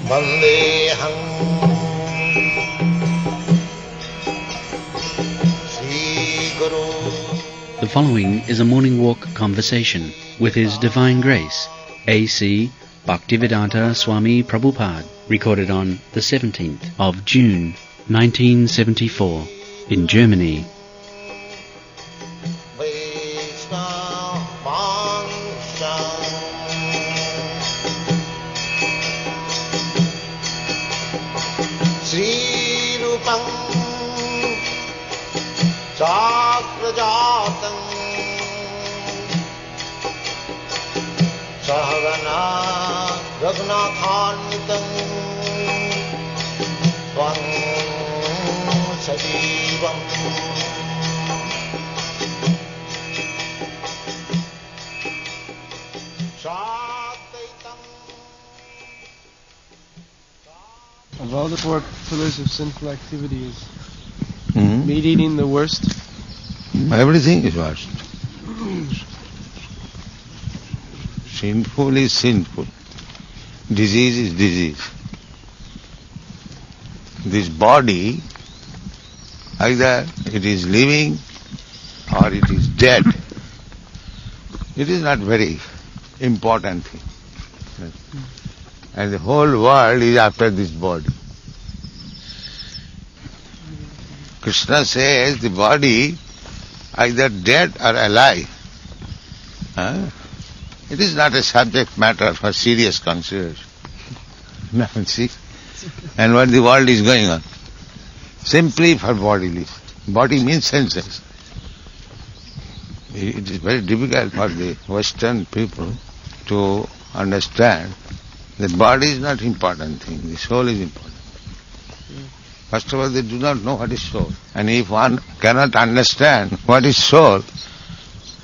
Vandeham Sri Guru. The following is a morning walk conversation with His Divine Grace, A.C. Bhaktivedanta Swami Prabhupada, recorded on the 17th of June, 1974, in Germany. Sri Rupam Chakrajatam Sahagana Raghunathanvitam Svam Sajivam Shadaitam. Of all the four pillars of sinful activity is meat eating the worst? Everything is worst. Sinful is sinful. Disease is disease. This body, either it is living or it is dead. It is not very important thing. And the whole world is after this body. Krishna says the body either dead or alive. It is not a subject matter for serious consideration. See? And what the world is going on. Simply for bodily. Body means senses. It is very difficult for the Western people to understand that body is not important thing, the soul is important. First of all, they do not know what is soul. And if one cannot understand what is soul,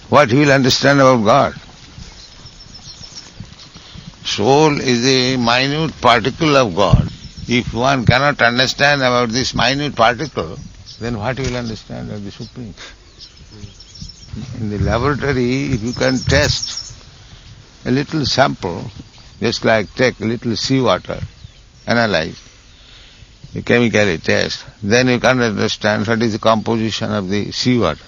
what he will understand about God? Soul is a minute particle of God. If one cannot understand about this minute particle, then what he will understand of the Supreme? In the laboratory, if you can test a little sample, just like take a little seawater, analyze, you chemically test, then you can understand what is the composition of the seawater.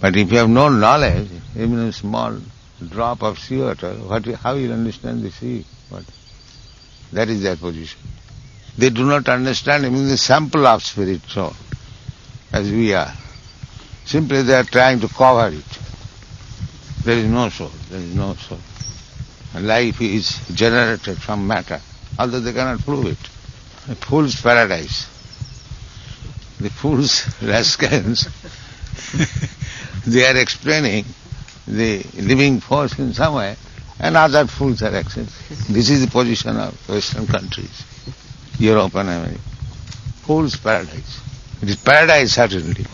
But if you have no knowledge, even a small drop of seawater, how you understand the sea water? That is their position. They do not understand even the sample of spirit soul, as we are. Simply they are trying to cover it. There is no soul, there is no soul. Life is generated from matter, although they cannot prove it. A fool's paradise. The fool's rascals, they are explaining the living force in some way, and other fools are accepting. This is the position of Western countries, Europe and America. Fool's paradise. It is paradise certainly.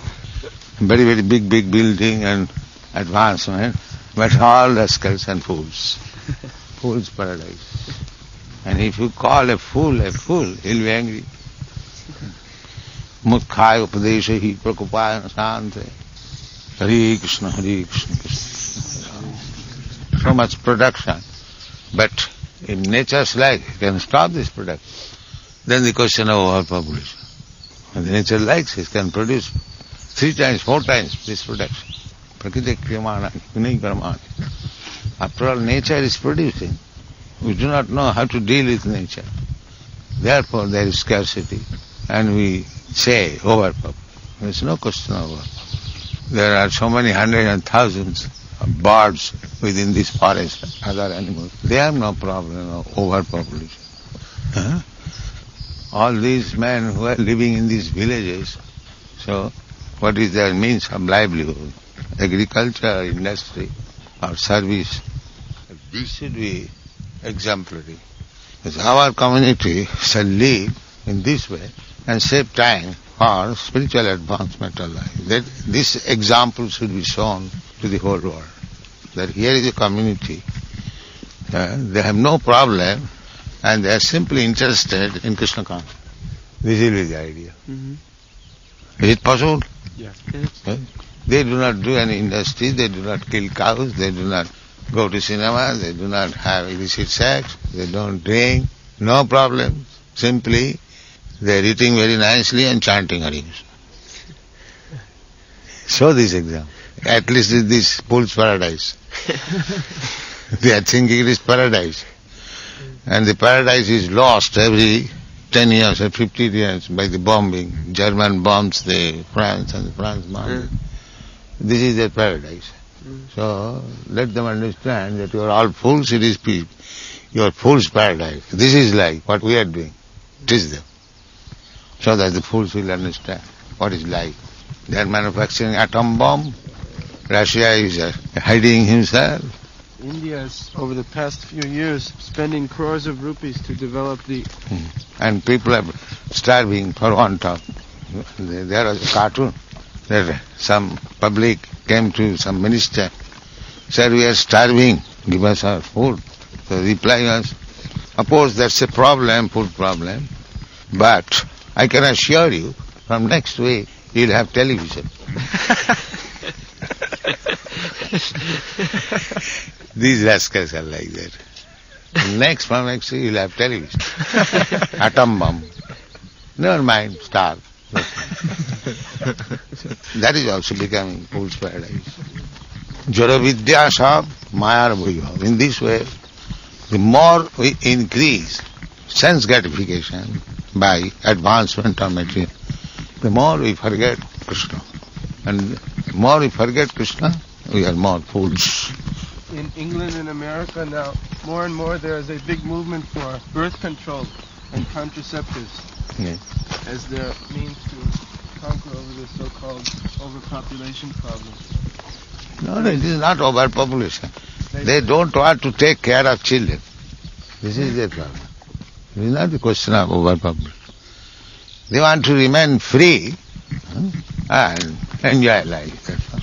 Very, very big building and advancement, but all rascals and fools. Fool's paradise. And if you call a fool, he'll be angry. Mukkhaya upadeshahi prakupaya sante. Hare Krishna, Hare Krishna, Krishna. So much production. But if nature's like, it can stop this production. Then the question of overpopulation. And the nature likes it, can produce 3 times, 4 times this production. Prakriti kriyamana, kunai karamani. After all, nature is producing. We do not know how to deal with nature. Therefore, there is scarcity. And we say overpopulation. There is no question of overpopulation. There are so many hundreds and thousands of birds within this forest, other animals. They have no problem of overpopulation. All these men who are living in these villages, so what is their means of livelihood? Agriculture, industry, or service. This should be exemplary. Because our community shall live in this way and save time for spiritual advancement of life. That this example should be shown to the whole world. That here is a community, they have no problem and they are simply interested in Krishna consciousness. This is the idea. Is it possible? Yes. They do not do any industry, they do not kill cows, they do not go to cinema, they do not have illicit sex, they don't drink, no problem. Simply, they are eating very nicely and chanting Hare Krishna. Show this example. At least in this fool's paradise. They are thinking it is paradise. And the paradise is lost every 10 years or 50 years by the bombing. German bombs the France and the France bombs. This is their paradise. So let them understand that you are all fools, it is peace. You are fool's paradise. This is like what we are doing. Teach them. So that the fools will understand what is life. They are manufacturing atom bomb. Russia is hiding himself. India is, over the past few years, spending crores of rupees to develop the... And people are starving for want of. There was a cartoon that some public came to some minister, said, we are starving, give us our food. So the reply was, of course that's a problem, food problem, but I can assure you, from next week, you'll have television. These rascals are like that. From next week, you'll have television. Atom bomb. Never mind, starve. That is also becoming fool's paradise. Jara vidya sab mayar bhuyabhav. In this way, the more we increase sense gratification by advancement of material, the more we forget Krishna. And the more we forget Krishna, we are more fools. In England and America now, more and more there is a big movement for birth control and contraceptives as their means to conquer over the so-called overpopulation problem. No, it is not overpopulation. They don't want to take care of children. This is their problem. It is not a question of overpopulation. They want to remain free and enjoy life. That's all.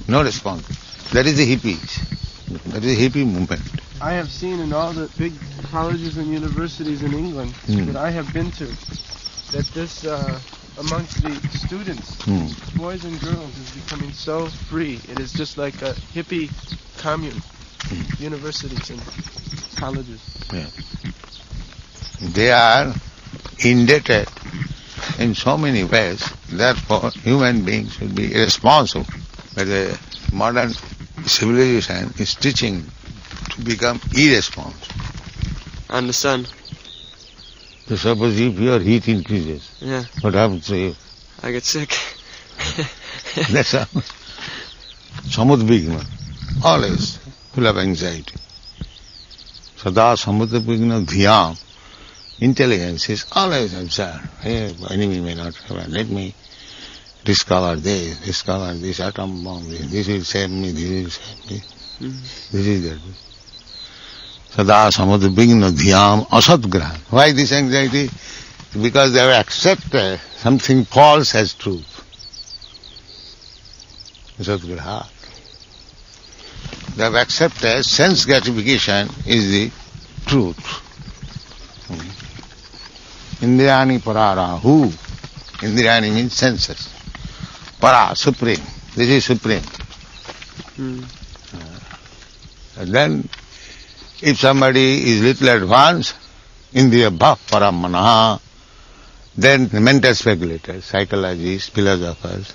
No response. That is the hippies. That is the hippie movement. I have seen in all the big colleges and universities in England that I have been to, that this, amongst the students, boys and girls, is becoming so free. It is just like a hippie commune, universities and colleges. Yeah. They are indebted in so many ways, therefore human beings should be responsible. But the modern civilization is teaching to become irresponsible. I understand. So suppose if your heat increases, what happens to you? I get sick. That's how. Samudvigna, always full of anxiety. Sada samudvigna dhyam. Intelligence is always observed. Hey, enemy may not have. Let me discover this atom bomb, this will save me, this will save me. This is that. Sada samudvigna dhyam asatgraha. Why this anxiety? Because they have accepted something false as truth. Asatgraha. They have accepted sense gratification is the truth. Indriyani parara. Who? Indriyani means senses. Para, supreme. This is supreme. And then, if somebody is little advanced, Indriya bhav paramana, then mental speculators, psychologists, philosophers,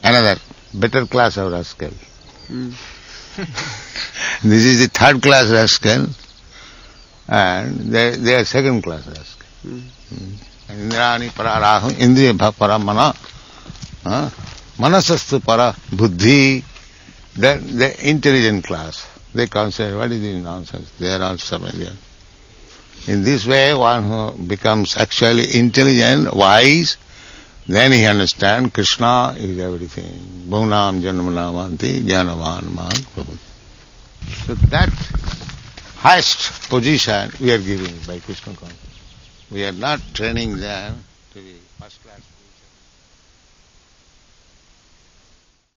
another better class of rascal. This is the third class rascal, and they are second class rascal. Indrani pararahu, Indriya bhav paramana, manasastu para buddhi, then the intelligent class. They consider, what is this nonsense? They are also familiar. In this way, one who becomes actually intelligent, wise, then he understands Krishna is everything. Bhunam janmanavanti jnanavan man prabhu. So that highest position we are giving by Krishna consciousness. We are not training them to be first class.